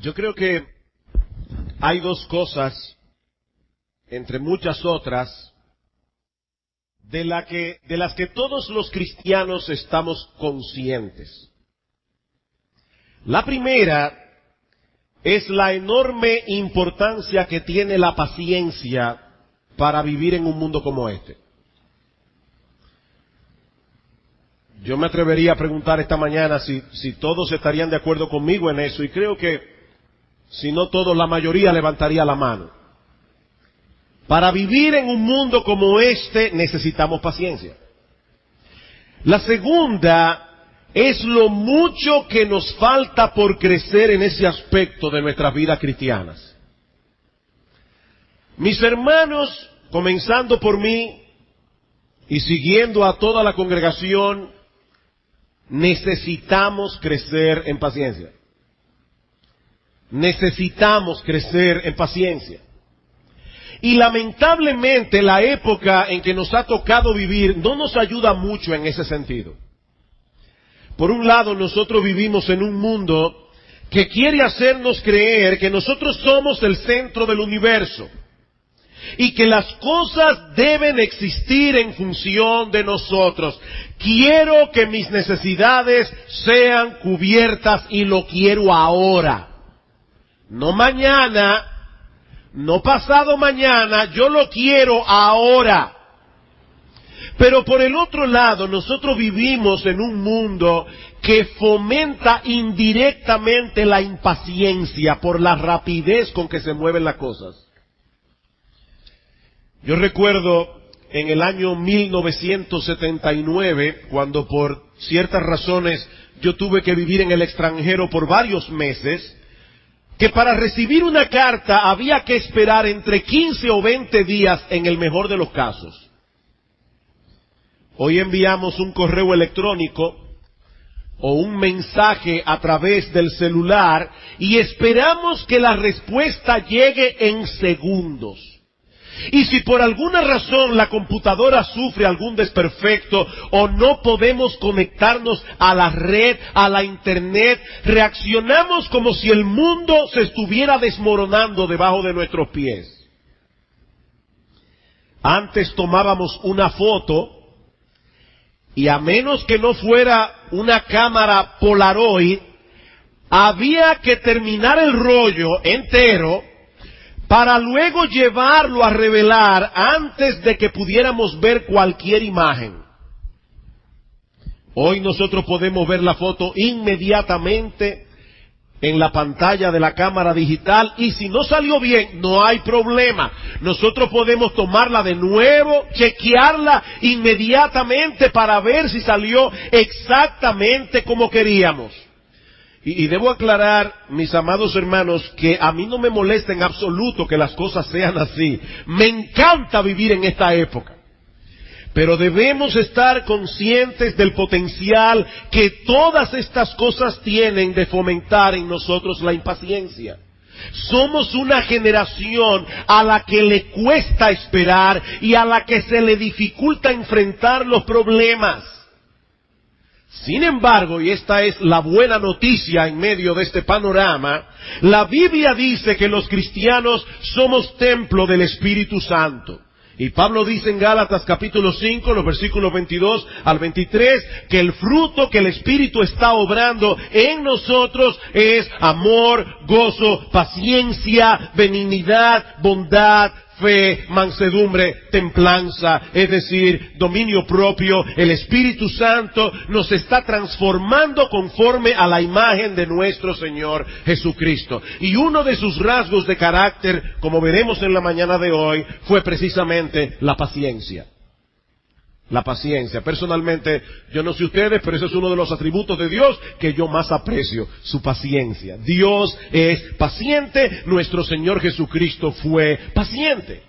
Yo creo que hay dos cosas, entre muchas otras, de las que todos los cristianos estamos conscientes. La primera es la enorme importancia que tiene la paciencia para vivir en un mundo como este. Yo me atrevería a preguntar esta mañana si todos estarían de acuerdo conmigo en eso, y creo que si no todos, la mayoría levantaría la mano. Para vivir en un mundo como este necesitamos paciencia. La segunda es lo mucho que nos falta por crecer en ese aspecto de nuestras vidas cristianas. Mis hermanos, comenzando por mí y siguiendo a toda la congregación, necesitamos crecer en paciencia. Necesitamos crecer en paciencia. Y lamentablemente la época en que nos ha tocado vivir no nos ayuda mucho en ese sentido. Por un lado, nosotros vivimos en un mundo que quiere hacernos creer que nosotros somos el centro del universo y que las cosas deben existir en función de nosotros. Quiero que mis necesidades sean cubiertas y lo quiero ahora. No mañana, no pasado mañana, yo lo quiero ahora. Pero por el otro lado, nosotros vivimos en un mundo que fomenta indirectamente la impaciencia por la rapidez con que se mueven las cosas. Yo recuerdo en el año 1979, cuando por ciertas razones yo tuve que vivir en el extranjero por varios meses, que para recibir una carta había que esperar entre 15 o 20 días en el mejor de los casos. Hoy enviamos un correo electrónico o un mensaje a través del celular y esperamos que la respuesta llegue en segundos. Y si por alguna razón la computadora sufre algún desperfecto o no podemos conectarnos a la red, a la internet, reaccionamos como si el mundo se estuviera desmoronando debajo de nuestros pies. Antes tomábamos una foto y a menos que no fuera una cámara Polaroid, había que terminar el rollo entero para luego llevarlo a revelar antes de que pudiéramos ver cualquier imagen. Hoy nosotros podemos ver la foto inmediatamente en la pantalla de la cámara digital y si no salió bien, no hay problema. Nosotros podemos tomarla de nuevo, chequearla inmediatamente para ver si salió exactamente como queríamos. Y debo aclarar, mis amados hermanos, que a mí no me molesta en absoluto que las cosas sean así. Me encanta vivir en esta época. Pero debemos estar conscientes del potencial que todas estas cosas tienen de fomentar en nosotros la impaciencia. Somos una generación a la que le cuesta esperar y a la que se le dificulta enfrentar los problemas. Sin embargo, y esta es la buena noticia en medio de este panorama, la Biblia dice que los cristianos somos templo del Espíritu Santo. Y Pablo dice en Gálatas capítulo 5, los versículos 22 al 23, que el fruto que el Espíritu está obrando en nosotros es amor, gozo, paciencia, benignidad, bondad, fe, mansedumbre, templanza, es decir, dominio propio. El Espíritu Santo nos está transformando conforme a la imagen de nuestro Señor Jesucristo. Y uno de sus rasgos de carácter, como veremos en la mañana de hoy, fue precisamente la paciencia. La paciencia. Personalmente, yo no sé ustedes, pero ese es uno de los atributos de Dios que yo más aprecio, su paciencia. Dios es paciente, nuestro Señor Jesucristo fue paciente.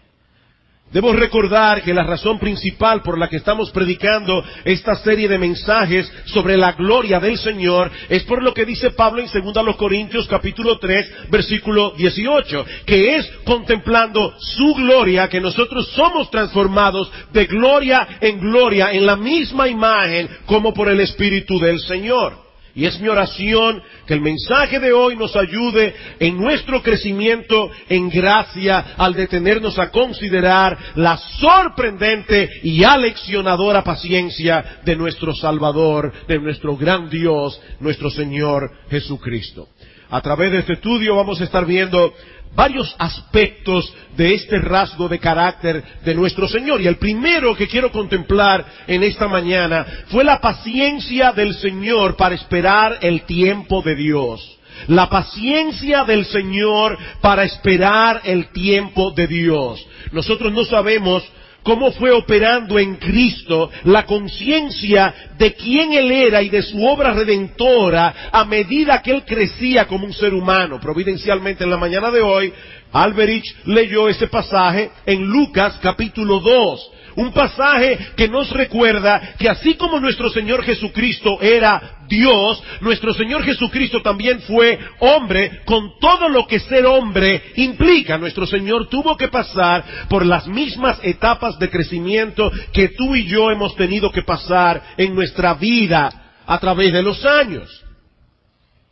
Debo recordar que la razón principal por la que estamos predicando esta serie de mensajes sobre la gloria del Señor es por lo que dice Pablo en 2 Corintios capítulo 3 versículo 18, que es contemplando su gloria que nosotros somos transformados de gloria en la misma imagen como por el Espíritu del Señor. Y es mi oración que el mensaje de hoy nos ayude en nuestro crecimiento en gracia al detenernos a considerar la sorprendente y aleccionadora paciencia de nuestro Salvador, de nuestro gran Dios, nuestro Señor Jesucristo. A través de este estudio vamos a estar viendo varios aspectos de este rasgo de carácter de nuestro Señor. Y el primero que quiero contemplar en esta mañana fue la paciencia del Señor para esperar el tiempo de Dios. La paciencia del Señor para esperar el tiempo de Dios. Nosotros no sabemos cómo fue operando en Cristo la conciencia de quién Él era y de su obra redentora a medida que Él crecía como un ser humano. Providencialmente en la mañana de hoy, Alberich leyó ese pasaje en Lucas capítulo 2. Un pasaje que nos recuerda que así como nuestro Señor Jesucristo era Dios, nuestro Señor Jesucristo también fue hombre con todo lo que ser hombre implica. Nuestro Señor tuvo que pasar por las mismas etapas de crecimiento que tú y yo hemos tenido que pasar en nuestra vida a través de los años.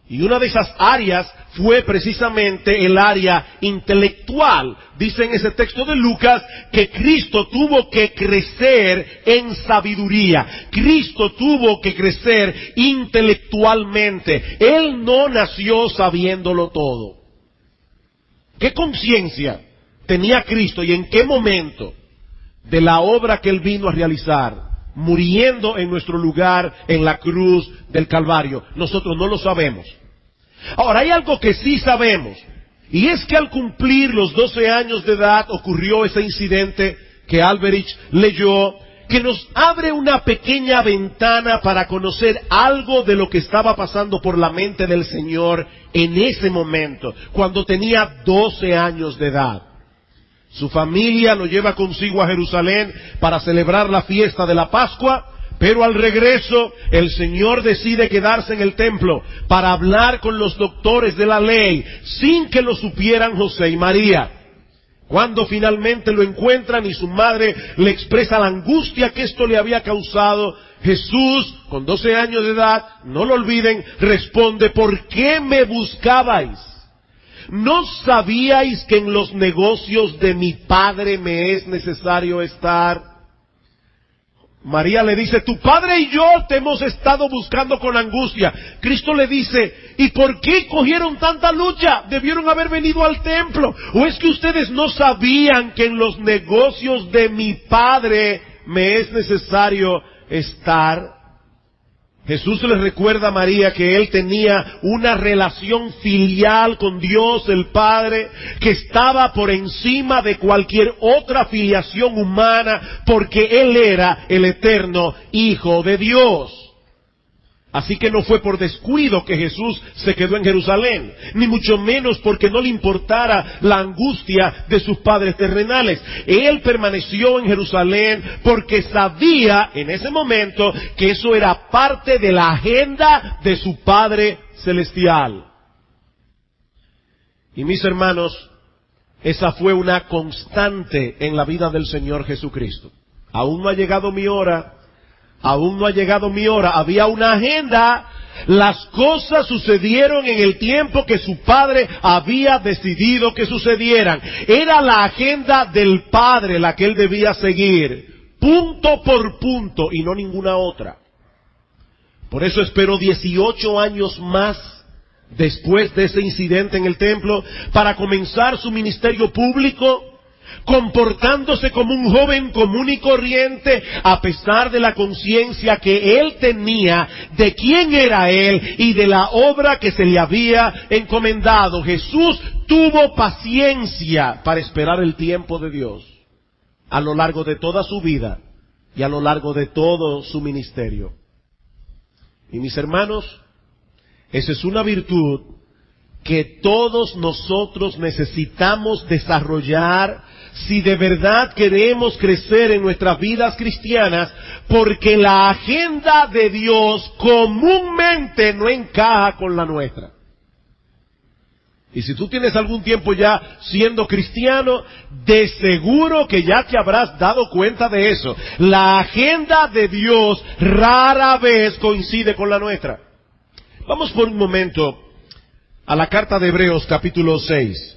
Y una de esas áreas fue precisamente el área intelectual. Dice en ese texto de Lucas que Cristo tuvo que crecer en sabiduría. Cristo tuvo que crecer intelectualmente. Él no nació sabiéndolo todo. ¿Qué conciencia tenía Cristo y en qué momento de la obra que Él vino a realizar? Muriendo en nuestro lugar en la cruz del Calvario. Nosotros no lo sabemos. Ahora, hay algo que sí sabemos, y es que al cumplir los 12 años de edad ocurrió ese incidente que Alberich leyó, que nos abre una pequeña ventana para conocer algo de lo que estaba pasando por la mente del Señor en ese momento, cuando tenía 12 años de edad. Su familia lo lleva consigo a Jerusalén para celebrar la fiesta de la Pascua, pero al regreso el Señor decide quedarse en el templo para hablar con los doctores de la ley, sin que lo supieran José y María. Cuando finalmente lo encuentran y su madre le expresa la angustia que esto le había causado, Jesús, con 12 años de edad, no lo olviden, responde: ¿por qué me buscabais? ¿No sabíais que en los negocios de mi Padre me es necesario estar? María le dice: tu padre y yo te hemos estado buscando con angustia. Cristo le dice: ¿y por qué cogieron tanta lucha? Debieron haber venido al templo. ¿O es que ustedes no sabían que en los negocios de mi Padre me es necesario estar? Jesús le recuerda a María que él tenía una relación filial con Dios el Padre que estaba por encima de cualquier otra filiación humana, porque él era el eterno Hijo de Dios. Así que no fue por descuido que Jesús se quedó en Jerusalén, ni mucho menos porque no le importara la angustia de sus padres terrenales. Él permaneció en Jerusalén porque sabía en ese momento que eso era parte de la agenda de su Padre Celestial. Y mis hermanos, esa fue una constante en la vida del Señor Jesucristo. Aún no ha llegado mi hora. Aún no ha llegado mi hora. Había una agenda. Las cosas sucedieron en el tiempo que su Padre había decidido que sucedieran. Era la agenda del Padre la que él debía seguir, punto por punto, y no ninguna otra. Por eso esperó 18 años más después de ese incidente en el templo para comenzar su ministerio público, comportándose como un joven común y corriente, a pesar de la conciencia que él tenía de quién era él y de la obra que se le había encomendado. Jesús tuvo paciencia para esperar el tiempo de Dios a lo largo de toda su vida y a lo largo de todo su ministerio. Y mis hermanos, esa es una virtud que todos nosotros necesitamos desarrollar si de verdad queremos crecer en nuestras vidas cristianas, porque la agenda de Dios comúnmente no encaja con la nuestra. Y si tú tienes algún tiempo ya siendo cristiano, de seguro que ya te habrás dado cuenta de eso. La agenda de Dios rara vez coincide con la nuestra. Vamos por un momento a la carta de Hebreos capítulo 6.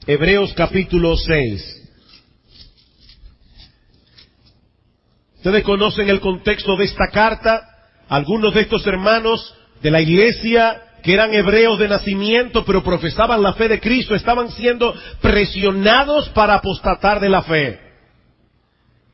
Hebreos capítulo 6. Ustedes conocen el contexto de esta carta. Algunos de estos hermanos de la iglesia, que eran hebreos de nacimiento, pero profesaban la fe de Cristo, estaban siendo presionados para apostatar de la fe.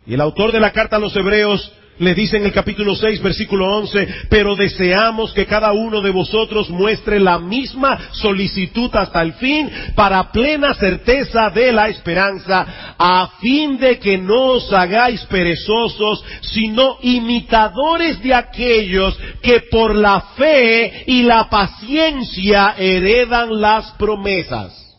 Y el autor de la carta a los Hebreos le dice en el capítulo 6, versículo 11, pero deseamos que cada uno de vosotros muestre la misma solicitud hasta el fin, para plena certeza de la esperanza, a fin de que no os hagáis perezosos, sino imitadores de aquellos que por la fe y la paciencia heredan las promesas.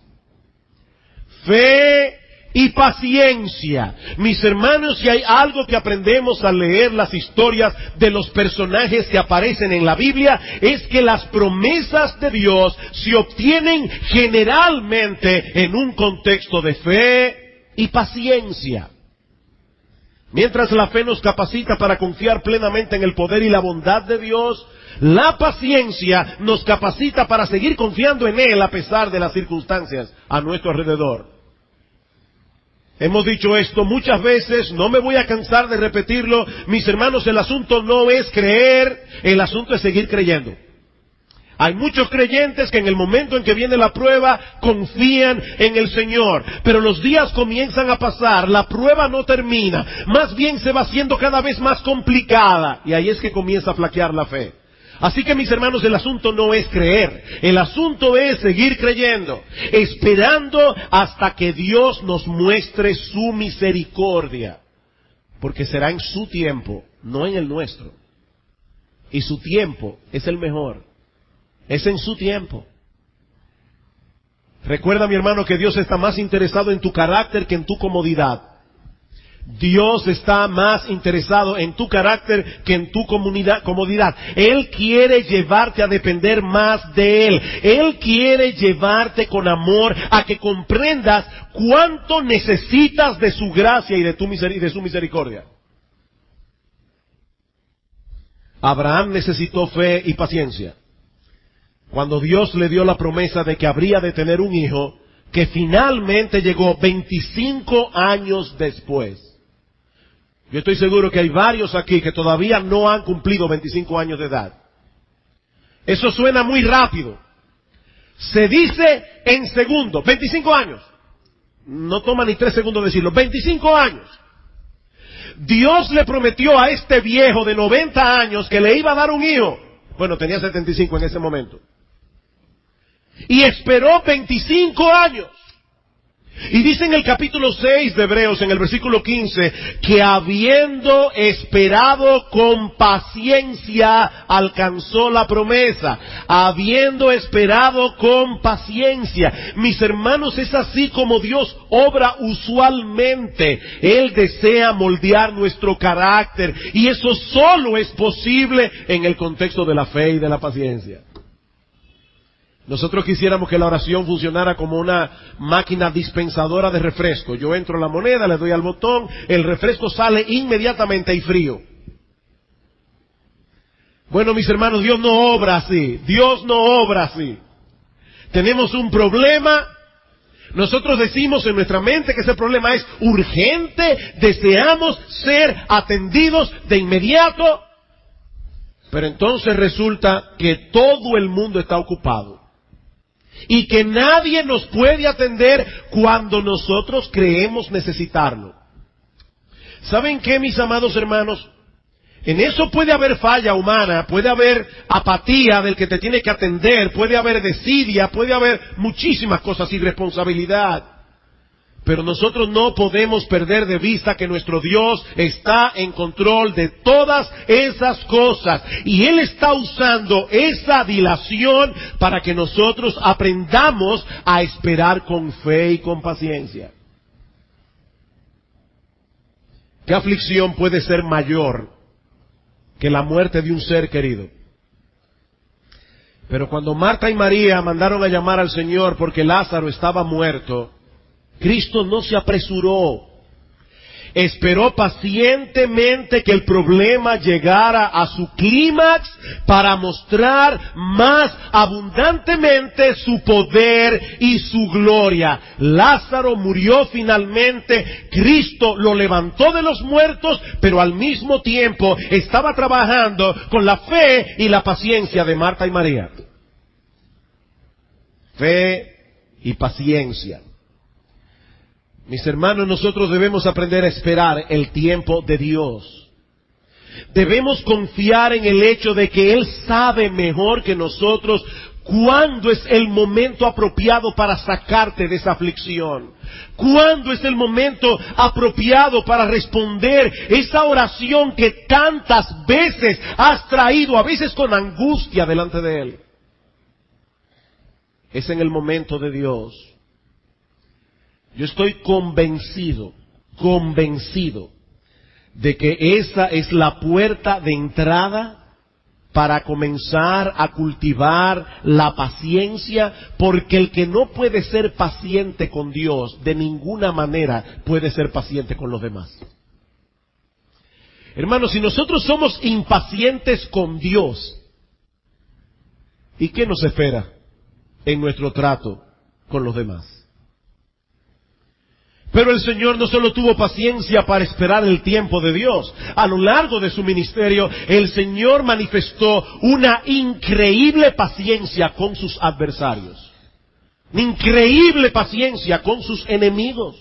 Fe y paciencia. Mis hermanos, si hay algo que aprendemos al leer las historias de los personajes que aparecen en la Biblia, es que las promesas de Dios se obtienen generalmente en un contexto de fe y paciencia. Mientras la fe nos capacita para confiar plenamente en el poder y la bondad de Dios, la paciencia nos capacita para seguir confiando en Él a pesar de las circunstancias a nuestro alrededor. Hemos dicho esto muchas veces, no me voy a cansar de repetirlo. Mis hermanos, el asunto no es creer, el asunto es seguir creyendo. Hay muchos creyentes que en el momento en que viene la prueba confían en el Señor, pero los días comienzan a pasar, la prueba no termina, más bien se va haciendo cada vez más complicada, y ahí es que comienza a flaquear la fe. Así que mis hermanos, el asunto no es creer, el asunto es seguir creyendo, esperando hasta que Dios nos muestre su misericordia, porque será en su tiempo, no en el nuestro, y su tiempo es el mejor, es en su tiempo. Recuerda, mi hermano, que Dios está más interesado en tu carácter que en tu comodidad. Dios está más interesado en tu carácter que en tu comodidad. Él quiere llevarte a depender más de Él. Él quiere llevarte con amor a que comprendas cuánto necesitas de su gracia y de su misericordia. Abraham necesitó fe y paciencia. Cuando Dios le dio la promesa de que habría de tener un hijo, que finalmente llegó 25 años después. Yo estoy seguro que hay varios aquí que todavía no han cumplido 25 años de edad. Eso suena muy rápido. Se dice en segundos, 25 años. No toma ni 3 segundos decirlo, 25 años. Dios le prometió a este viejo de 90 años que le iba a dar un hijo. Bueno, tenía 75 en ese momento. Y esperó 25 años. Y dice en el capítulo 6 de Hebreos, en el versículo 15, que habiendo esperado con paciencia, alcanzó la promesa. Habiendo esperado con paciencia. Mis hermanos, es así como Dios obra usualmente. Él desea moldear nuestro carácter. Y eso solo es posible en el contexto de la fe y de la paciencia. Nosotros quisiéramos que la oración funcionara como una máquina dispensadora de refresco. Yo entro la moneda, le doy al botón, el refresco sale inmediatamente y frío. Bueno, mis hermanos, Dios no obra así. Dios no obra así. Tenemos un problema. Nosotros decimos en nuestra mente que ese problema es urgente. Deseamos ser atendidos de inmediato. Pero entonces resulta que todo el mundo está ocupado. Y que nadie nos puede atender cuando nosotros creemos necesitarlo. ¿Saben qué, mis amados hermanos? En eso puede haber falla humana, puede haber apatía del que te tiene que atender, puede haber desidia, puede haber muchísimas cosas, irresponsabilidad. Pero nosotros no podemos perder de vista que nuestro Dios está en control de todas esas cosas. Y Él está usando esa dilación para que nosotros aprendamos a esperar con fe y con paciencia. ¿Qué aflicción puede ser mayor que la muerte de un ser querido? Pero cuando Marta y María mandaron a llamar al Señor porque Lázaro estaba muerto, Cristo no se apresuró. Esperó pacientemente que el problema llegara a su clímax para mostrar más abundantemente su poder y su gloria. Lázaro murió finalmente, Cristo lo levantó de los muertos, pero al mismo tiempo estaba trabajando con la fe y la paciencia de Marta y María. Fe y paciencia. Mis hermanos, nosotros debemos aprender a esperar el tiempo de Dios. Debemos confiar en el hecho de que Él sabe mejor que nosotros cuándo es el momento apropiado para sacarte de esa aflicción. Cuándo es el momento apropiado para responder esa oración que tantas veces has traído, a veces con angustia delante de Él. Es en el momento de Dios. Yo estoy convencido de que esa es la puerta de entrada para comenzar a cultivar la paciencia, porque el que no puede ser paciente con Dios, de ninguna manera puede ser paciente con los demás. Hermanos, si nosotros somos impacientes con Dios, ¿y qué nos espera en nuestro trato con los demás? Pero el Señor no solo tuvo paciencia para esperar el tiempo de Dios. A lo largo de su ministerio, el Señor manifestó una increíble paciencia con sus adversarios. Increíble paciencia con sus enemigos.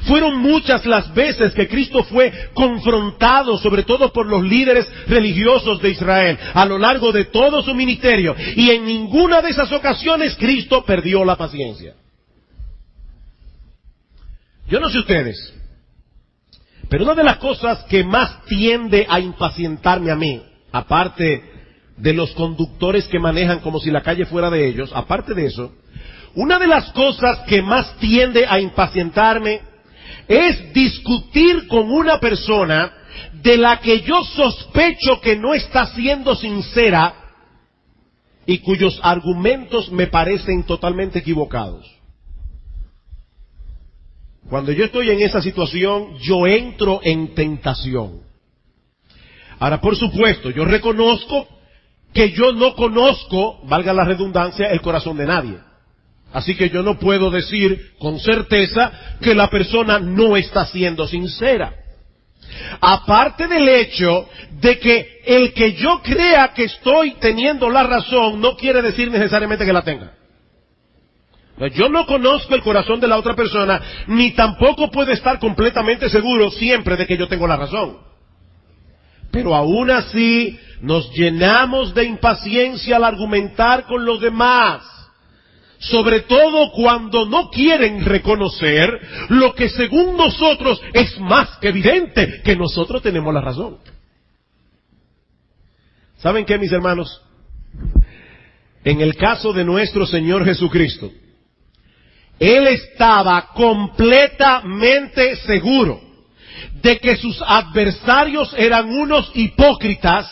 Fueron muchas las veces que Cristo fue confrontado, sobre todo por los líderes religiosos de Israel, a lo largo de todo su ministerio. Y en ninguna de esas ocasiones Cristo perdió la paciencia. Yo no sé ustedes, pero una de las cosas que más tiende a impacientarme a mí, aparte de los conductores que manejan como si la calle fuera de ellos, aparte de eso, una de las cosas que más tiende a impacientarme es discutir con una persona de la que yo sospecho que no está siendo sincera y cuyos argumentos me parecen totalmente equivocados. Cuando yo estoy en esa situación, yo entro en tentación. Ahora, por supuesto, yo reconozco que yo no conozco, valga la redundancia, el corazón de nadie. Así que yo no puedo decir con certeza que la persona no está siendo sincera. Aparte del hecho de que el que yo crea que estoy teniendo la razón no quiere decir necesariamente que la tenga. Yo no conozco el corazón de la otra persona, ni tampoco puedo estar completamente seguro siempre de que yo tengo la razón. Pero aún así nos llenamos de impaciencia al argumentar con los demás, sobre todo cuando no quieren reconocer lo que según nosotros es más que evidente, que nosotros tenemos la razón. ¿Saben qué, mis hermanos? En el caso de nuestro Señor Jesucristo, Él estaba completamente seguro de que sus adversarios eran unos hipócritas,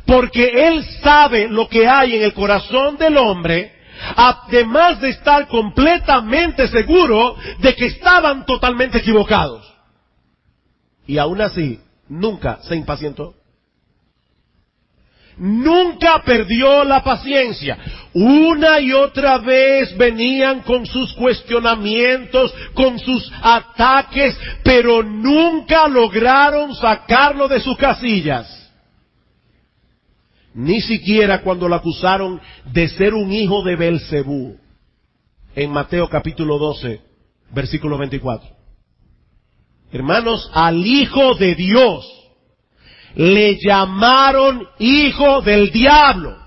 porque Él sabe lo que hay en el corazón del hombre, además de estar completamente seguro de que estaban totalmente equivocados. Y aún así, nunca se impacientó. Nunca perdió la paciencia. Una y otra vez venían con sus cuestionamientos, con sus ataques, pero nunca lograron sacarlo de sus casillas. Ni siquiera cuando lo acusaron de ser un hijo de Belcebú, en Mateo capítulo 12, versículo 24. Hermanos, al Hijo de Dios le llamaron hijo del diablo,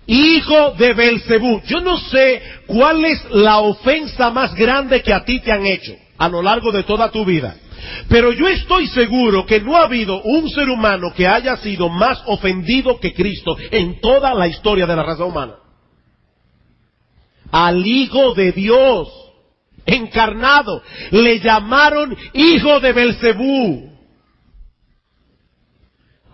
hijo de Belcebú. Yo no sé cuál es la ofensa más grande que a ti te han hecho a lo largo de toda tu vida, pero yo estoy seguro que no ha habido un ser humano que haya sido más ofendido que Cristo en toda la historia de la raza humana. Al Hijo de Dios encarnado le llamaron hijo de Belcebú.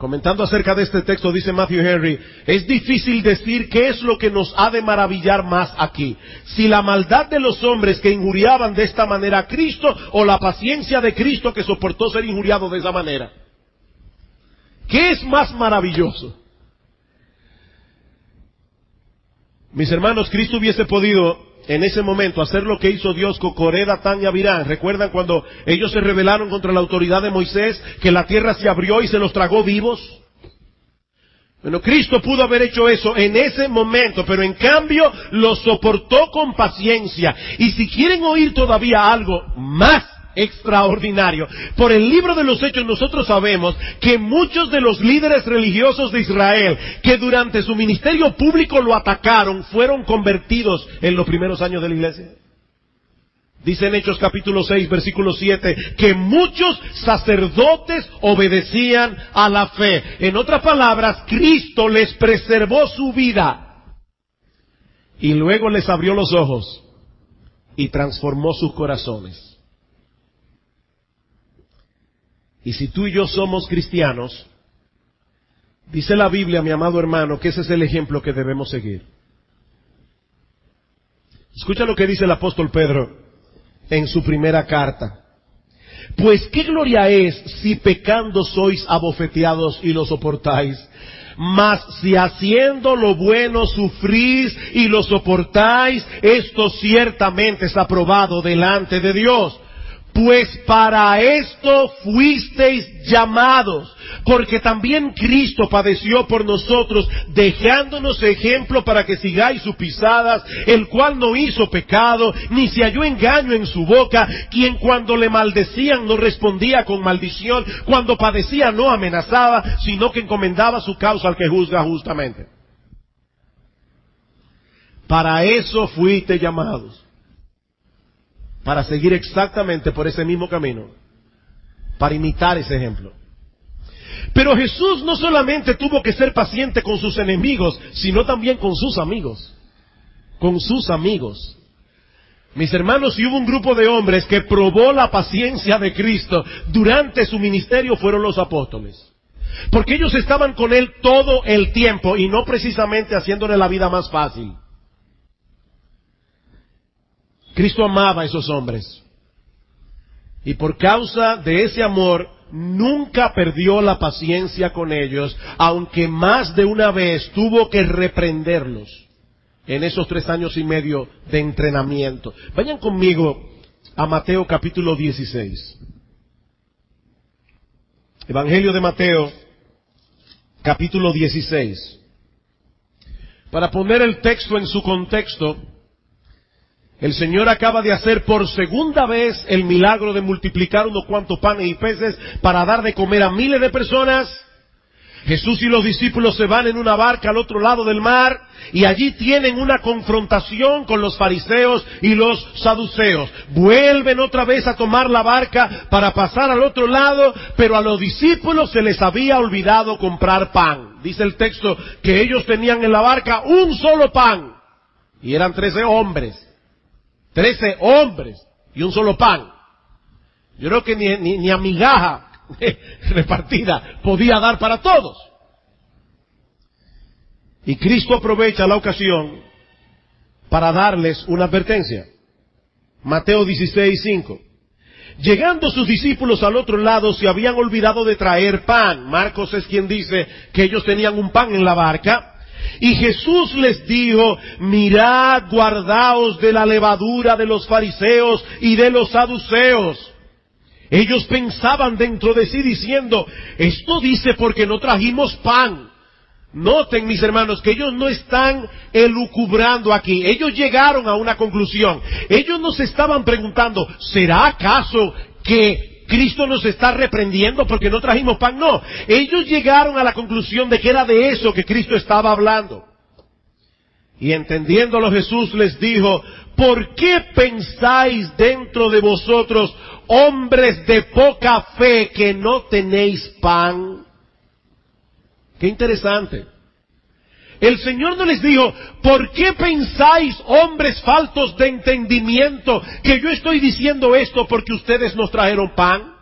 Comentando acerca de este texto, dice Matthew Henry, es difícil decir qué es lo que nos ha de maravillar más aquí. Si la maldad de los hombres que injuriaban de esta manera a Cristo, o la paciencia de Cristo que soportó ser injuriado de esa manera. ¿Qué es más maravilloso? Mis hermanos, Cristo hubiese podido en ese momento hacer lo que hizo Dios con Coré, Datán y Abirán. ¿Recuerdan cuando ellos se rebelaron contra la autoridad de Moisés, que la tierra se abrió y se los tragó vivos? Bueno, Cristo pudo haber hecho eso en ese momento, pero en cambio lo soportó con paciencia. Y si quieren oír todavía algo más extraordinario, por el libro de los Hechos nosotros sabemos que muchos de los líderes religiosos de Israel que durante su ministerio público lo atacaron fueron convertidos en los primeros años de la iglesia. Dice en Hechos capítulo 6 versículo 7 que muchos sacerdotes obedecían a la fe. En otras palabras, Cristo les preservó su vida y luego les abrió los ojos y transformó sus corazones. Y si tú y yo somos cristianos, dice la Biblia, mi amado hermano, que ese es el ejemplo que debemos seguir. Escucha lo que dice el apóstol Pedro en su primera carta. Pues qué gloria es si pecando sois abofeteados y lo soportáis. Mas si haciendo lo bueno sufrís y lo soportáis, esto ciertamente es aprobado delante de Dios. Pues para esto fuisteis llamados, porque también Cristo padeció por nosotros, dejándonos ejemplo para que sigáis sus pisadas, el cual no hizo pecado, ni se halló engaño en su boca, quien cuando le maldecían no respondía con maldición, cuando padecía no amenazaba, sino que encomendaba su causa al que juzga justamente. Para eso fuisteis llamados. Para seguir exactamente por ese mismo camino, para imitar ese ejemplo. Pero Jesús no solamente tuvo que ser paciente con sus enemigos, sino también con sus amigos. Con sus amigos. Mis hermanos, si hubo un grupo de hombres que probó la paciencia de Cristo durante su ministerio, fueron los apóstoles. Porque ellos estaban con Él todo el tiempo y no precisamente haciéndole la vida más fácil. Cristo amaba a esos hombres. Y por causa de ese amor, nunca perdió la paciencia con ellos, aunque más de una vez tuvo que reprenderlos en esos 3 años y medio de entrenamiento. Vayan conmigo a Mateo capítulo 16. Evangelio de Mateo, capítulo 16. Para poner el texto en su contexto, el Señor acaba de hacer por segunda vez el milagro de multiplicar unos cuantos panes y peces para dar de comer a miles de personas. Jesús y los discípulos se van en una barca al otro lado del mar y allí tienen una confrontación con los fariseos y los saduceos. Vuelven otra vez a tomar la barca para pasar al otro lado, pero a los discípulos se les había olvidado comprar pan. Dice el texto que ellos tenían en la barca un solo pan y eran 13 hombres. 13 hombres y un solo pan. Yo creo que ni a migaja repartida podía dar para todos. Y Cristo aprovecha la ocasión para darles una advertencia. Mateo 16:5. Llegando sus discípulos al otro lado, se habían olvidado de traer pan. Marcos es quien dice que ellos tenían un pan en la barca. Y Jesús les dijo, mirad, guardaos de la levadura de los fariseos y de los saduceos. Ellos pensaban dentro de sí diciendo, esto dice porque no trajimos pan. Noten, mis hermanos, que ellos no están elucubrando aquí. Ellos llegaron a una conclusión. Ellos no se estaban preguntando, ¿será acaso que Cristo nos está reprendiendo porque no trajimos pan? No, ellos llegaron a la conclusión de que era de eso que Cristo estaba hablando. Y entendiéndolo Jesús les dijo, ¿por qué pensáis dentro de vosotros, hombres de poca fe, que no tenéis pan? Qué interesante. El Señor no les dijo, ¿por qué pensáis, hombres faltos de entendimiento, que yo estoy diciendo esto porque ustedes nos trajeron pan?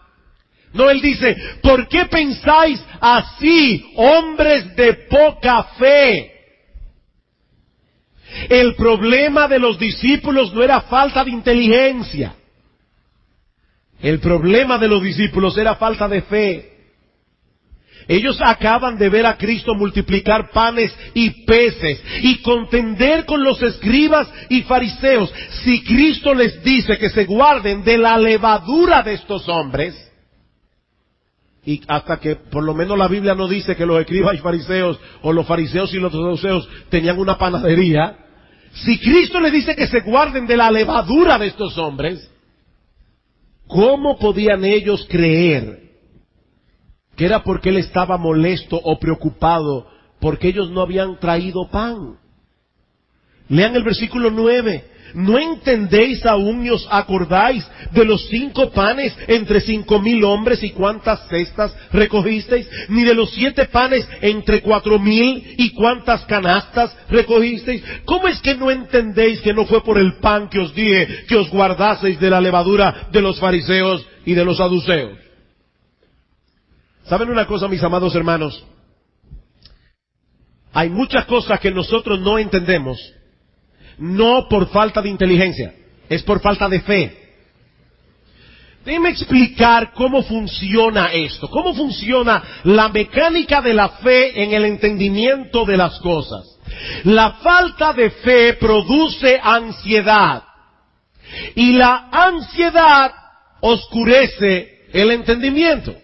No, él dice, ¿por qué pensáis así, hombres de poca fe? El problema de los discípulos no era falta de inteligencia. El problema de los discípulos era falta de fe. Ellos acaban de ver a Cristo multiplicar panes y peces y contender con los escribas y fariseos. Si Cristo les dice que se guarden de la levadura de estos hombres, y hasta que por lo menos la Biblia no dice que los escribas y fariseos, o los fariseos y los saduceos tenían una panadería, si Cristo les dice que se guarden de la levadura de estos hombres, ¿cómo podían ellos creer que era porque él estaba molesto o preocupado porque ellos no habían traído pan? Lean el versículo 9. ¿No entendéis aún ni os acordáis de los 5 panes entre 5,000 hombres y cuántas cestas recogisteis? Ni de los 7 panes entre 4,000 y cuántas canastas recogisteis. ¿Cómo es que no entendéis que no fue por el pan que os dije que os guardaseis de la levadura de los fariseos y de los saduceos? ¿Saben una cosa, mis amados hermanos? Hay muchas cosas que nosotros no entendemos, no por falta de inteligencia, es por falta de fe. Déjenme explicar cómo funciona esto, cómo funciona la mecánica de la fe en el entendimiento de las cosas. La falta de fe produce ansiedad, y la ansiedad oscurece el entendimiento.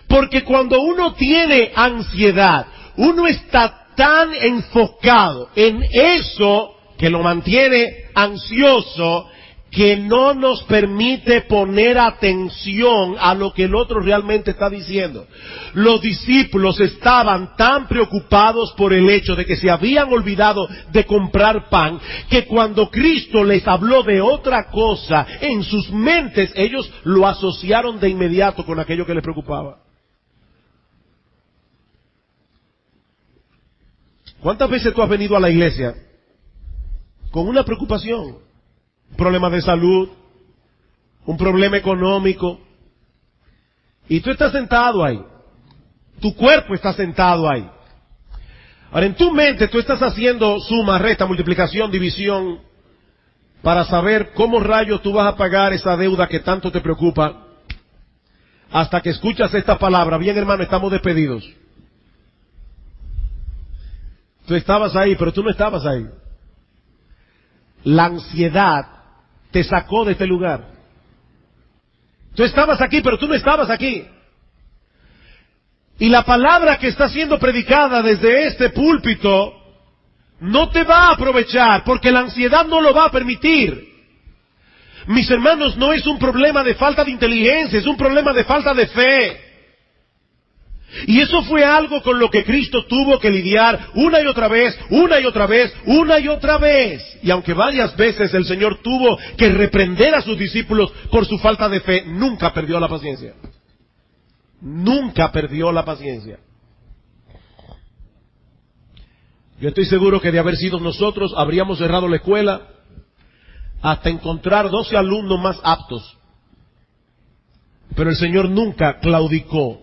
Porque cuando uno tiene ansiedad, uno está tan enfocado en eso que lo mantiene ansioso, que no nos permite poner atención a lo que el otro realmente está diciendo. Los discípulos estaban tan preocupados por el hecho de que se habían olvidado de comprar pan, que cuando Cristo les habló de otra cosa, en sus mentes ellos lo asociaron de inmediato con aquello que les preocupaba. ¿Cuántas veces tú has venido a la iglesia con una preocupación? Un problema de salud, un problema económico, y tú estás sentado ahí, tu cuerpo está sentado ahí. Ahora, en tu mente tú estás haciendo suma, resta, multiplicación, división, para saber cómo rayos tú vas a pagar esa deuda que tanto te preocupa, hasta que escuchas esta palabra: bien, hermano, estamos despedidos. Tú estabas ahí, pero tú no estabas ahí. La ansiedad te sacó de este lugar. Tú estabas aquí, pero tú no estabas aquí. Y la palabra que está siendo predicada desde este púlpito no te va a aprovechar, porque la ansiedad no lo va a permitir. Mis hermanos, no es un problema de falta de inteligencia, es un problema de falta de fe. Y eso fue algo con lo que Cristo tuvo que lidiar una y otra vez, una y otra vez, una y otra vez. Y aunque varias veces el Señor tuvo que reprender a sus discípulos por su falta de fe, nunca perdió la paciencia. Nunca perdió la paciencia. Yo estoy seguro que de haber sido nosotros, habríamos cerrado la escuela hasta encontrar 12 alumnos más aptos. Pero el Señor nunca claudicó.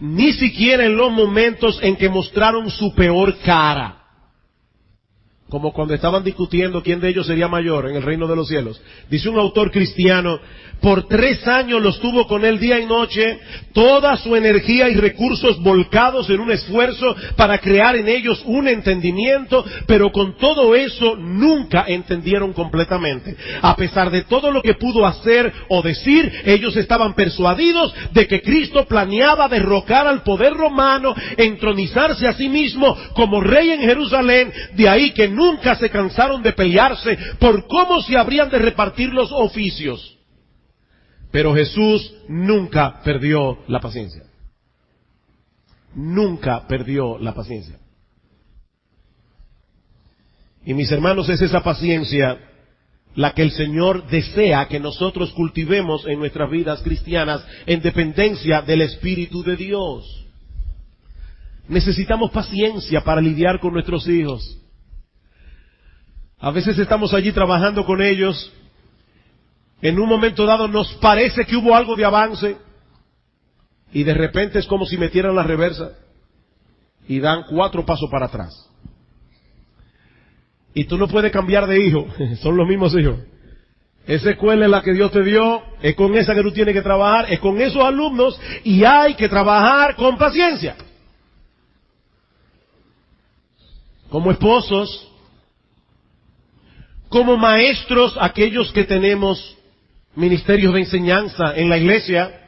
Ni siquiera en los momentos en que mostraron su peor cara. Como cuando estaban discutiendo quién de ellos sería mayor en el reino de los cielos. Dice un autor cristiano: por 3 años los tuvo con él día y noche, toda su energía y recursos volcados en un esfuerzo para crear en ellos un entendimiento, pero con todo eso nunca entendieron completamente. A pesar de todo lo que pudo hacer o decir, ellos estaban persuadidos de que Cristo planeaba derrocar al poder romano, entronizarse a sí mismo como rey en Jerusalén. De ahí que nunca se cansaron de pelearse por cómo se habrían de repartir los oficios. Pero Jesús nunca perdió la paciencia. Nunca perdió la paciencia. Y mis hermanos, es esa paciencia la que el Señor desea que nosotros cultivemos en nuestras vidas cristianas en dependencia del Espíritu de Dios. Necesitamos paciencia para lidiar con nuestros hijos. A veces estamos allí trabajando con ellos. En un momento dado nos parece que hubo algo de avance, y de repente es como si metieran la reversa y dan 4 pasos para atrás. Y tú no puedes cambiar de hijo, son los mismos hijos. Esa escuela es la que Dios te dio, es con esa que tú tienes que trabajar, es con esos alumnos, y hay que trabajar con paciencia. Como esposos, como maestros, aquellos que tenemos ministerios de enseñanza en la iglesia,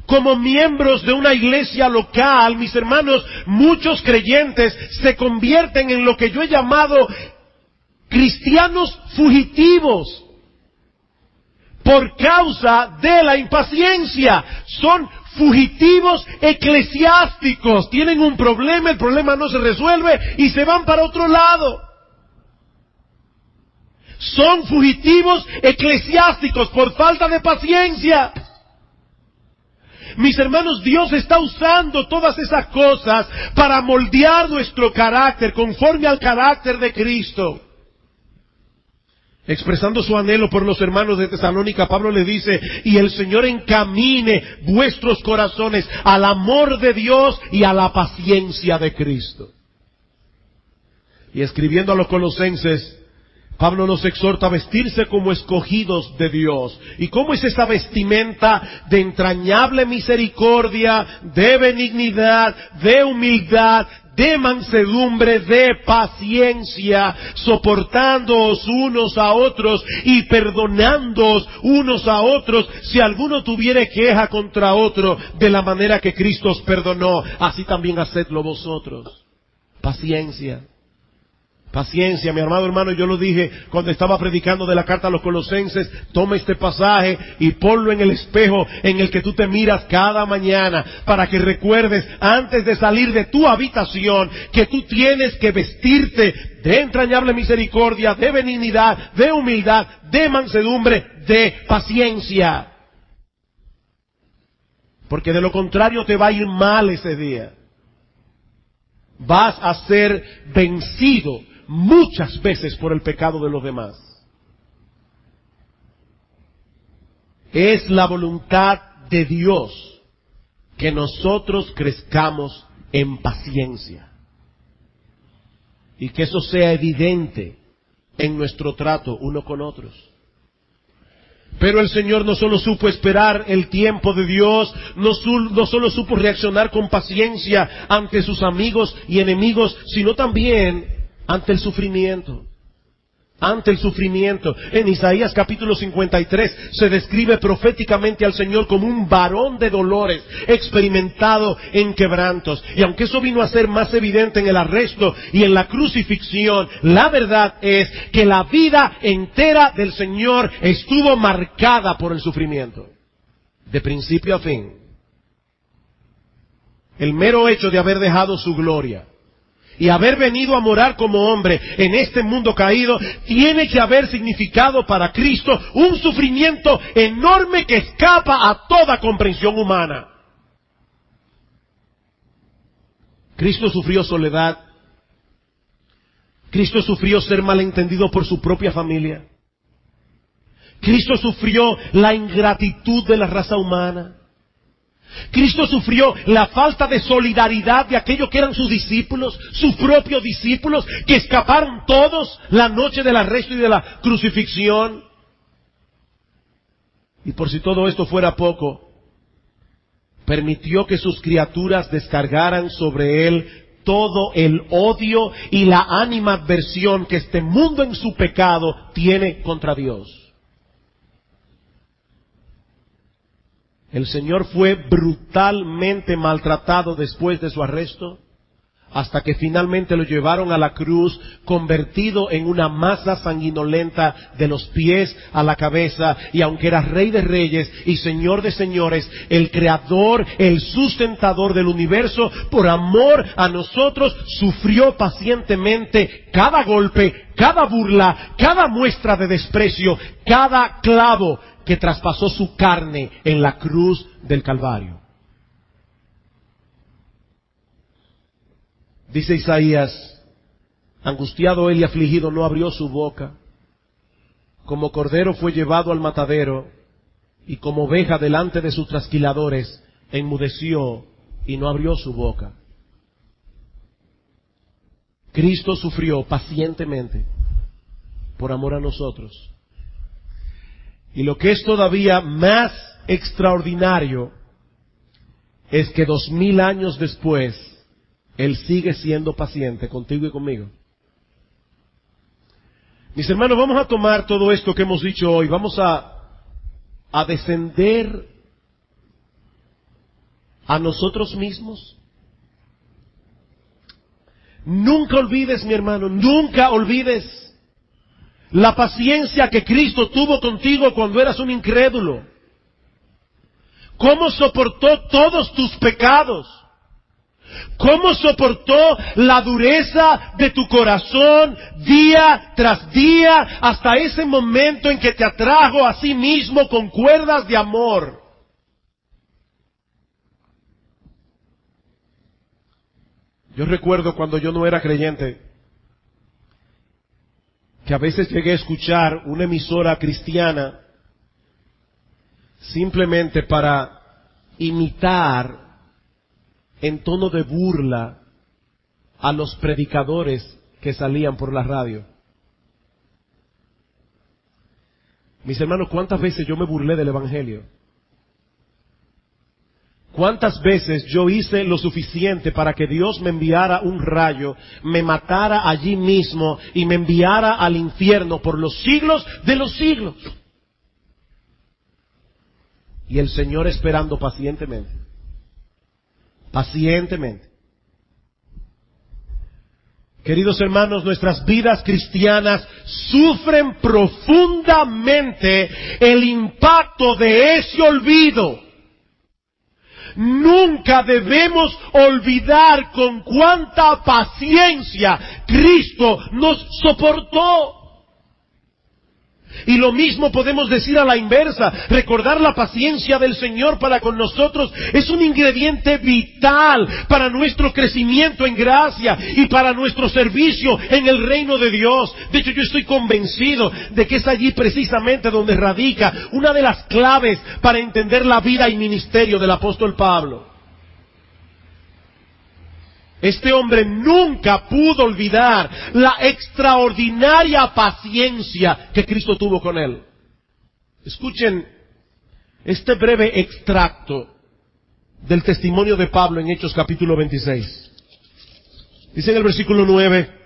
como miembros de una iglesia local, mis hermanos, muchos creyentes se convierten en lo que yo he llamado cristianos fugitivos por causa de la impaciencia. Son fugitivos eclesiásticos. Tienen un problema, el problema no se resuelve y se van para otro lado. Son fugitivos eclesiásticos por falta de paciencia. Mis hermanos, Dios está usando todas esas cosas para moldear nuestro carácter conforme al carácter de Cristo. Expresando su anhelo por los hermanos de Tesalónica, Pablo le dice: y el Señor encamine vuestros corazones al amor de Dios y a la paciencia de Cristo. Y escribiendo a los colosenses, Pablo nos exhorta a vestirse como escogidos de Dios. ¿Y cómo es esa vestimenta? De entrañable misericordia, de benignidad, de humildad, de mansedumbre, de paciencia, soportándoos unos a otros y perdonándoos unos a otros, si alguno tuviere queja contra otro, de la manera que Cristo os perdonó, así también hacedlo vosotros. Paciencia. Paciencia, mi amado hermano, yo lo dije cuando estaba predicando de la carta a los colosenses. Toma este pasaje y ponlo en el espejo en el que tú te miras cada mañana, para que recuerdes antes de salir de tu habitación que tú tienes que vestirte de entrañable misericordia, de benignidad, de humildad, de mansedumbre, de paciencia. Porque de lo contrario te va a ir mal ese día. Vas a ser vencido muchas veces por el pecado de los demás. Es la voluntad de Dios que nosotros crezcamos en paciencia y que eso sea evidente en nuestro trato uno con otros. Pero el Señor no solo supo esperar el tiempo de Dios, no solo supo reaccionar con paciencia ante sus amigos y enemigos, sino también ante el sufrimiento. Ante el sufrimiento. En Isaías capítulo 53 se describe proféticamente al Señor como un varón de dolores, experimentado en quebrantos. Y aunque eso vino a ser más evidente en el arresto y en la crucifixión, la verdad es que la vida entera del Señor estuvo marcada por el sufrimiento, de principio a fin. El mero hecho de haber dejado su gloria y haber venido a morar como hombre en este mundo caído, tiene que haber significado para Cristo un sufrimiento enorme que escapa a toda comprensión humana. Cristo sufrió soledad. Cristo sufrió ser malentendido por su propia familia. Cristo sufrió la ingratitud de la raza humana. Cristo sufrió la falta de solidaridad de aquellos que eran sus discípulos, sus propios discípulos, que escaparon todos la noche del arresto y de la crucifixión. Y por si todo esto fuera poco, permitió que sus criaturas descargaran sobre Él todo el odio y la animadversión que este mundo en su pecado tiene contra Dios. El Señor fue brutalmente maltratado después de su arresto, hasta que finalmente lo llevaron a la cruz, convertido en una masa sanguinolenta de los pies a la cabeza. Y aunque era Rey de Reyes y Señor de Señores, el Creador, el sustentador del universo, por amor a nosotros, sufrió pacientemente cada golpe, cada burla, cada muestra de desprecio, cada clavo que traspasó su carne en la cruz del Calvario. Dice Isaías: angustiado él y afligido no abrió su boca. Como cordero fue llevado al matadero, y como oveja delante de sus trasquiladores enmudeció y no abrió su boca. Cristo sufrió pacientemente por amor a nosotros. Y lo que es todavía más extraordinario es que 2000 años después, Él sigue siendo paciente contigo y conmigo. Mis hermanos, vamos a tomar todo esto que hemos dicho hoy, vamos a descender a nosotros mismos. Nunca olvides, mi hermano, nunca olvides la paciencia que Cristo tuvo contigo cuando eras un incrédulo. Cómo soportó todos tus pecados. Cómo soportó la dureza de tu corazón día tras día hasta ese momento en que te atrajo a sí mismo con cuerdas de amor. Yo recuerdo cuando yo no era creyente, que a veces llegué a escuchar una emisora cristiana simplemente para imitar en tono de burla a los predicadores que salían por la radio. Mis hermanos, ¿cuántas veces yo me burlé del Evangelio? ¿Cuántas veces yo hice lo suficiente para que Dios me enviara un rayo, me matara allí mismo y me enviara al infierno por los siglos de los siglos? Y el Señor esperando pacientemente. Pacientemente. Queridos hermanos, nuestras vidas cristianas sufren profundamente el impacto de ese olvido. Nunca debemos olvidar con cuánta paciencia Cristo nos soportó. Y lo mismo podemos decir a la inversa. Recordar la paciencia del Señor para con nosotros es un ingrediente vital para nuestro crecimiento en gracia y para nuestro servicio en el reino de Dios. De hecho, yo estoy convencido de que es allí precisamente donde radica una de las claves para entender la vida y ministerio del apóstol Pablo. Este hombre nunca pudo olvidar la extraordinaria paciencia que Cristo tuvo con él. Escuchen este breve extracto del testimonio de Pablo en Hechos capítulo 26. Dice en el versículo 9: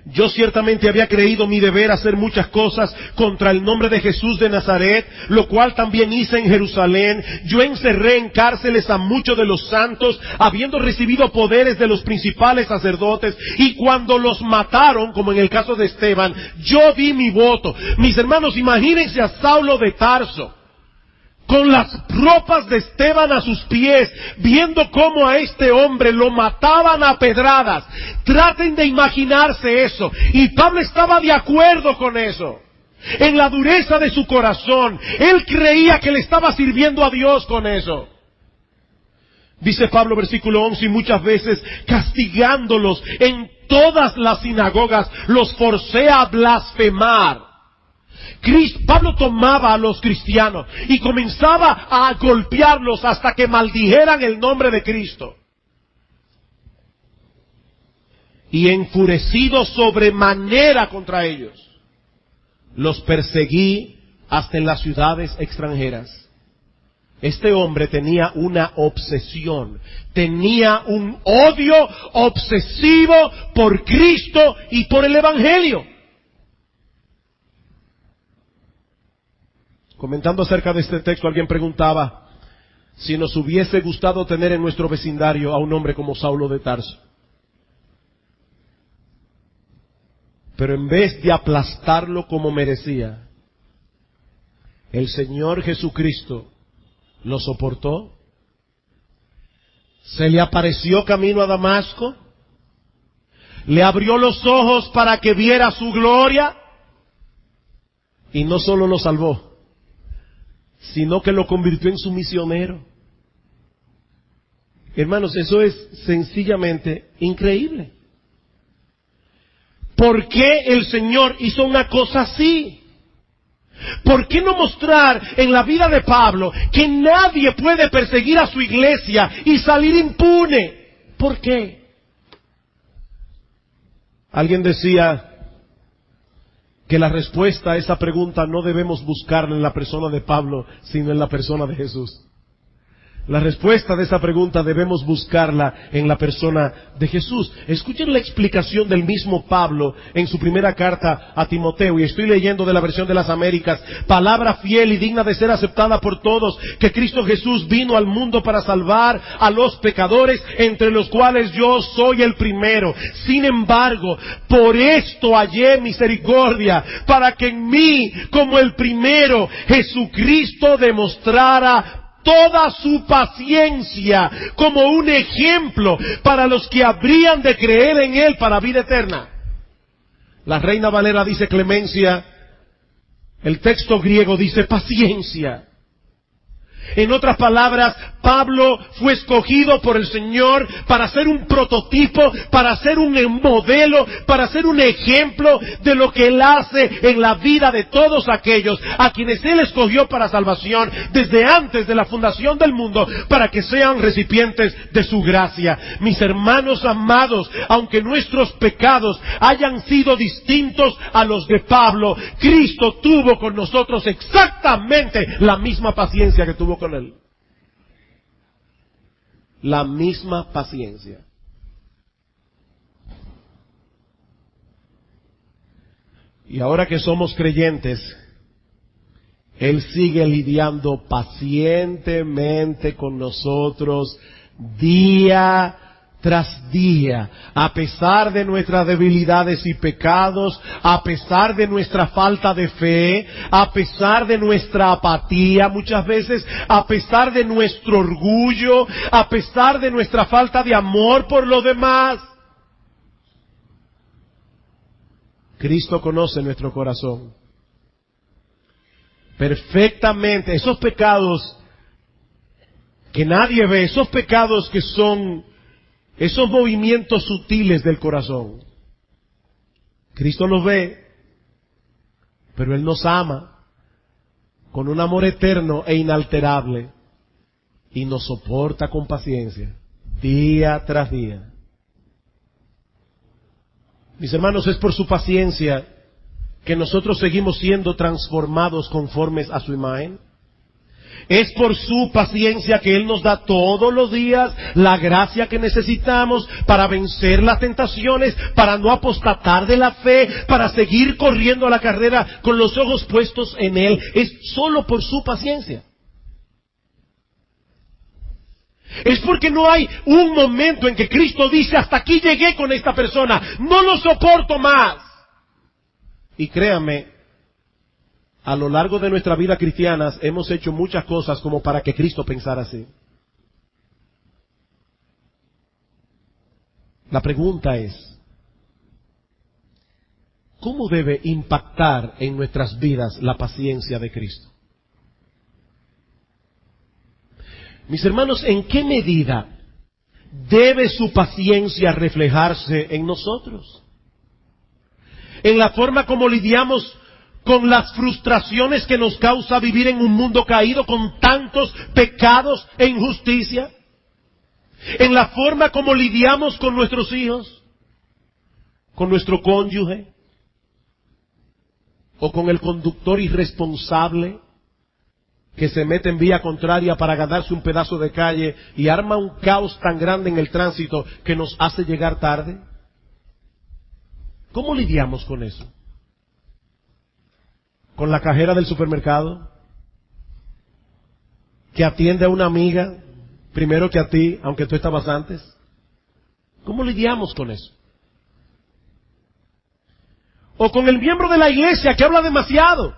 yo ciertamente había creído mi deber hacer muchas cosas contra el nombre de Jesús de Nazaret, lo cual también hice en Jerusalén. Yo encerré en cárceles a muchos de los santos, habiendo recibido poderes de los principales sacerdotes, y cuando los mataron, como en el caso de Esteban, yo di mi voto. Mis hermanos, imagínense a Saulo de Tarso, con las ropas de Esteban a sus pies, viendo cómo a este hombre lo mataban a pedradas. Traten de imaginarse eso. Y Pablo estaba de acuerdo con eso. En la dureza de su corazón, él creía que le estaba sirviendo a Dios con eso. Dice Pablo, versículo 11, y muchas veces castigándolos en todas las sinagogas, los forcé a blasfemar. Pablo tomaba a los cristianos y comenzaba a golpearlos hasta que maldijeran el nombre de Cristo. Y enfurecido sobremanera contra ellos, los perseguí hasta en las ciudades extranjeras. Este hombre tenía una obsesión, tenía un odio obsesivo por Cristo y por el Evangelio. Comentando acerca de este texto, alguien preguntaba si nos hubiese gustado tener en nuestro vecindario a un hombre como Saulo de Tarso. Pero en vez de aplastarlo como merecía, el Señor Jesucristo lo soportó. Se le apareció camino a Damasco, le abrió los ojos para que viera su gloria, y no solo lo salvó, sino que lo convirtió en su misionero. Hermanos, eso es sencillamente increíble. ¿Por qué el Señor hizo una cosa así? ¿Por qué no mostrar en la vida de Pablo que nadie puede perseguir a su iglesia y salir impune? ¿Por qué? Alguien decía que la respuesta a esa pregunta no debemos buscarla en la persona de Pablo, sino en la persona de Jesús. La respuesta de esa pregunta debemos buscarla en la persona de Jesús. Escuchen la explicación del mismo Pablo en su primera carta a Timoteo, y estoy leyendo de la versión de las Américas: palabra fiel y digna de ser aceptada por todos, que Cristo Jesús vino al mundo para salvar a los pecadores, entre los cuales yo soy el primero. Sin embargo, por esto hallé misericordia, para que en mí, como el primero, Jesucristo demostrara toda su paciencia como un ejemplo para los que habrían de creer en Él para vida eterna. La Reina Valera dice clemencia, el texto griego dice paciencia. En otras palabras, Pablo fue escogido por el Señor para ser un prototipo, para ser un modelo, para ser un ejemplo de lo que Él hace en la vida de todos aquellos a quienes Él escogió para salvación desde antes de la fundación del mundo, para que sean recipientes de su gracia. Mis hermanos amados, aunque nuestros pecados hayan sido distintos a los de Pablo, Cristo tuvo con nosotros exactamente la misma paciencia que tuvo con Él. La misma paciencia. Y ahora que somos creyentes, Él sigue lidiando pacientemente con nosotros día tras día, a pesar de nuestras debilidades y pecados, a pesar de nuestra falta de fe, a pesar de nuestra apatía muchas veces, a pesar de nuestro orgullo, a pesar de nuestra falta de amor por los demás. Cristo conoce nuestro corazón perfectamente. Esos pecados que nadie ve, esos pecados que son esos movimientos sutiles del corazón, Cristo los ve, pero Él nos ama con un amor eterno e inalterable y nos soporta con paciencia día tras día. Mis hermanos, es por su paciencia que nosotros seguimos siendo transformados conformes a su imagen. Es por su paciencia que Él nos da todos los días la gracia que necesitamos para vencer las tentaciones, para no apostatar de la fe, para seguir corriendo la carrera con los ojos puestos en Él. Es solo por su paciencia. Es porque no hay un momento en que Cristo dice: hasta aquí llegué con esta persona, no lo soporto más. Y créanme, a lo largo de nuestra vida cristiana hemos hecho muchas cosas como para que Cristo pensara así. La pregunta es, ¿cómo debe impactar en nuestras vidas la paciencia de Cristo? Mis hermanos, ¿en qué medida debe su paciencia reflejarse en nosotros? En la forma como lidiamos con las frustraciones que nos causa vivir en un mundo caído con tantos pecados e injusticia, en la forma como lidiamos con nuestros hijos, con nuestro cónyuge, o con el conductor irresponsable que se mete en vía contraria para ganarse un pedazo de calle y arma un caos tan grande en el tránsito que nos hace llegar tarde. ¿Cómo lidiamos con eso? ¿Con la cajera del supermercado que atiende a una amiga primero que a ti, aunque tú estabas antes? ¿Cómo lidiamos con eso? ¿O con el miembro de la iglesia que habla demasiado?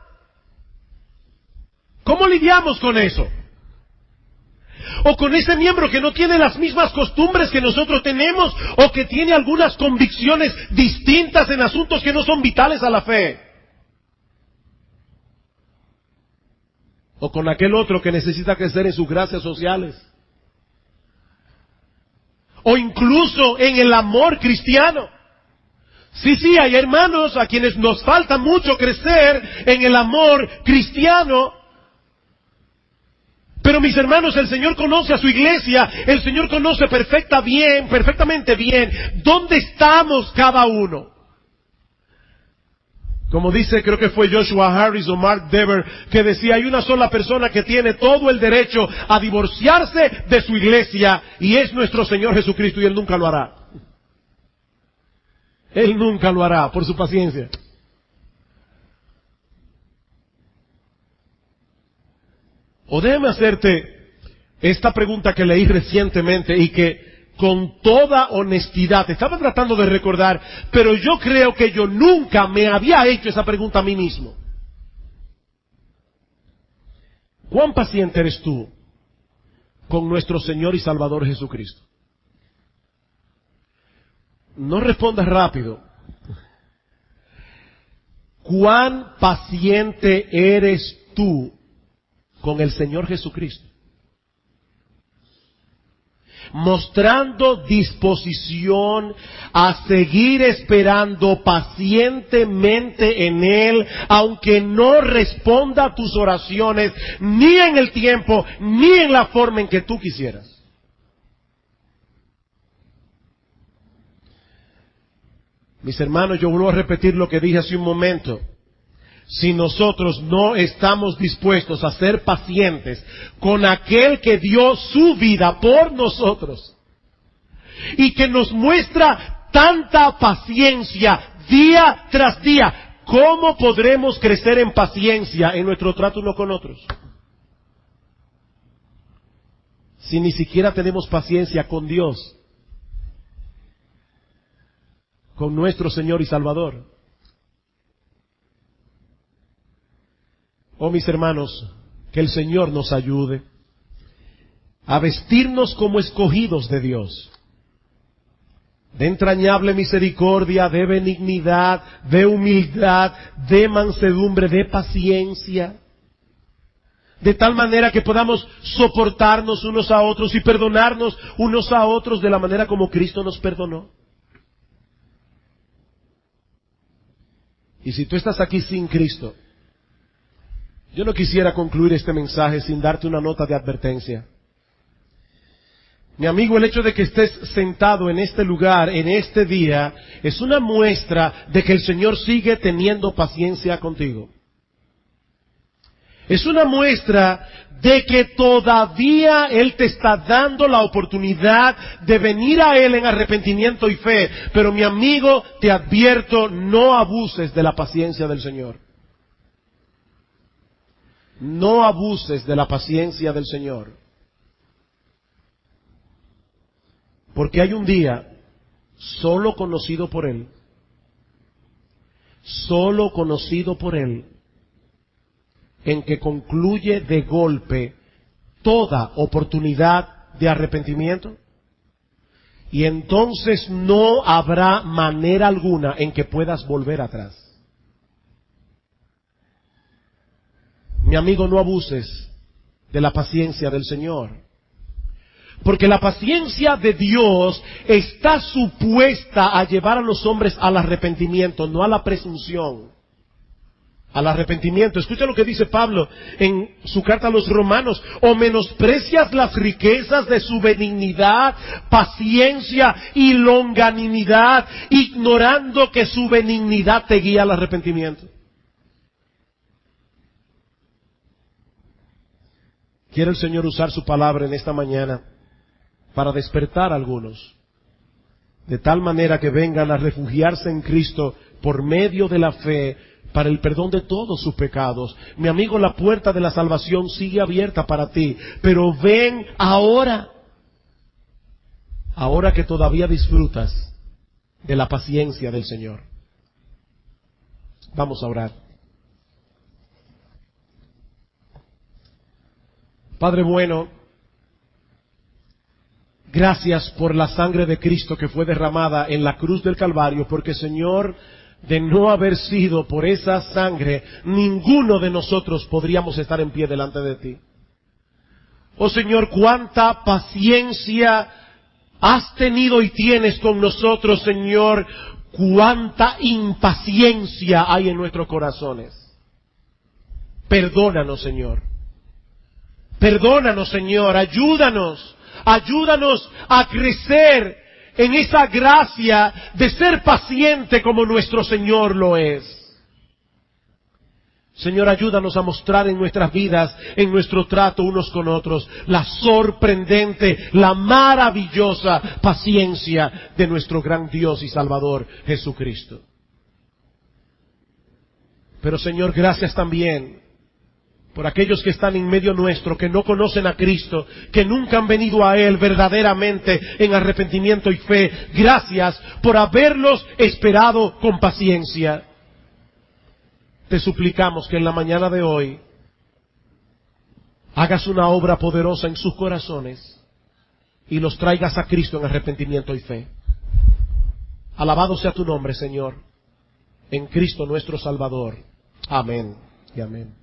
¿Cómo lidiamos con eso? ¿O con ese miembro que no tiene las mismas costumbres que nosotros tenemos, o que tiene algunas convicciones distintas en asuntos que no son vitales a la fe? ¿O con aquel otro que necesita crecer en sus gracias sociales? ¿O incluso en el amor cristiano? Sí, hay hermanos a quienes nos falta mucho crecer en el amor cristiano. Pero mis hermanos, el Señor conoce a su iglesia, el Señor conoce perfectamente bien, dónde estamos cada uno. Como dice, creo que fue Joshua Harris o Mark Dever, que decía, hay una sola persona que tiene todo el derecho a divorciarse de su iglesia, y es nuestro Señor Jesucristo, y Él nunca lo hará. Él nunca lo hará, por su paciencia. O déjame hacerte esta pregunta que leí recientemente y que con toda honestidad estaba tratando de recordar, pero yo creo que yo nunca me había hecho esa pregunta a mí mismo. ¿Cuán paciente eres tú con nuestro Señor y Salvador Jesucristo? No respondas rápido. ¿Cuán paciente eres tú con el Señor Jesucristo? Mostrando disposición a seguir esperando pacientemente en Él, aunque no responda a tus oraciones, ni en el tiempo, ni en la forma en que tú quisieras. Mis hermanos, yo vuelvo a repetir lo que dije hace un momento. Si nosotros no estamos dispuestos a ser pacientes con aquel que dio su vida por nosotros y que nos muestra tanta paciencia día tras día, ¿cómo podremos crecer en paciencia en nuestro trato unos con otros? Si ni siquiera tenemos paciencia con Dios, con nuestro Señor y Salvador. Oh, mis hermanos, que el Señor nos ayude a vestirnos como escogidos de Dios, de entrañable misericordia, de benignidad, de humildad, de mansedumbre, de paciencia, de tal manera que podamos soportarnos unos a otros y perdonarnos unos a otros de la manera como Cristo nos perdonó. Y si tú estás aquí sin Cristo, yo no quisiera concluir este mensaje sin darte una nota de advertencia. Mi amigo, el hecho de que estés sentado en este lugar, en este día, es una muestra de que el Señor sigue teniendo paciencia contigo. Es una muestra de que todavía Él te está dando la oportunidad de venir a Él en arrepentimiento y fe. Pero mi amigo, te advierto, no abuses de la paciencia del Señor. No abuses de la paciencia del Señor. Porque hay un día solo conocido por Él, en que concluye de golpe toda oportunidad de arrepentimiento, y entonces no habrá manera alguna en que puedas volver atrás. Mi amigo, no abuses de la paciencia del Señor, porque la paciencia de Dios está supuesta a llevar a los hombres al arrepentimiento, no a la presunción. Al arrepentimiento. Escucha lo que dice Pablo en su carta a los Romanos: o menosprecias las riquezas de su benignidad, paciencia y longanimidad, ignorando que su benignidad te guía al arrepentimiento. Quiere el Señor usar su palabra en esta mañana para despertar a algunos, de tal manera que vengan a refugiarse en Cristo por medio de la fe, para el perdón de todos sus pecados. Mi amigo, la puerta de la salvación sigue abierta para ti, pero ven ahora que todavía disfrutas de la paciencia del Señor. Vamos a orar. Padre bueno, gracias por la sangre de Cristo que fue derramada en la cruz del Calvario, porque, Señor, de no haber sido por esa sangre, ninguno de nosotros podríamos estar en pie delante de ti. Oh Señor, cuánta paciencia has tenido y tienes con nosotros, Señor, cuánta impaciencia hay en nuestros corazones. Perdónanos, Señor. Perdónanos, Señor. Ayúdanos. Ayúdanos a crecer en esa gracia de ser paciente como nuestro Señor lo es. Señor, ayúdanos a mostrar en nuestras vidas, en nuestro trato unos con otros, la sorprendente, la maravillosa paciencia de nuestro gran Dios y Salvador Jesucristo. Pero, Señor, gracias también por aquellos que están en medio nuestro, que no conocen a Cristo, que nunca han venido a Él verdaderamente en arrepentimiento y fe. Gracias por haberlos esperado con paciencia. Te suplicamos que en la mañana de hoy hagas una obra poderosa en sus corazones y los traigas a Cristo en arrepentimiento y fe. Alabado sea tu nombre, Señor, en Cristo nuestro Salvador. Amén y amén.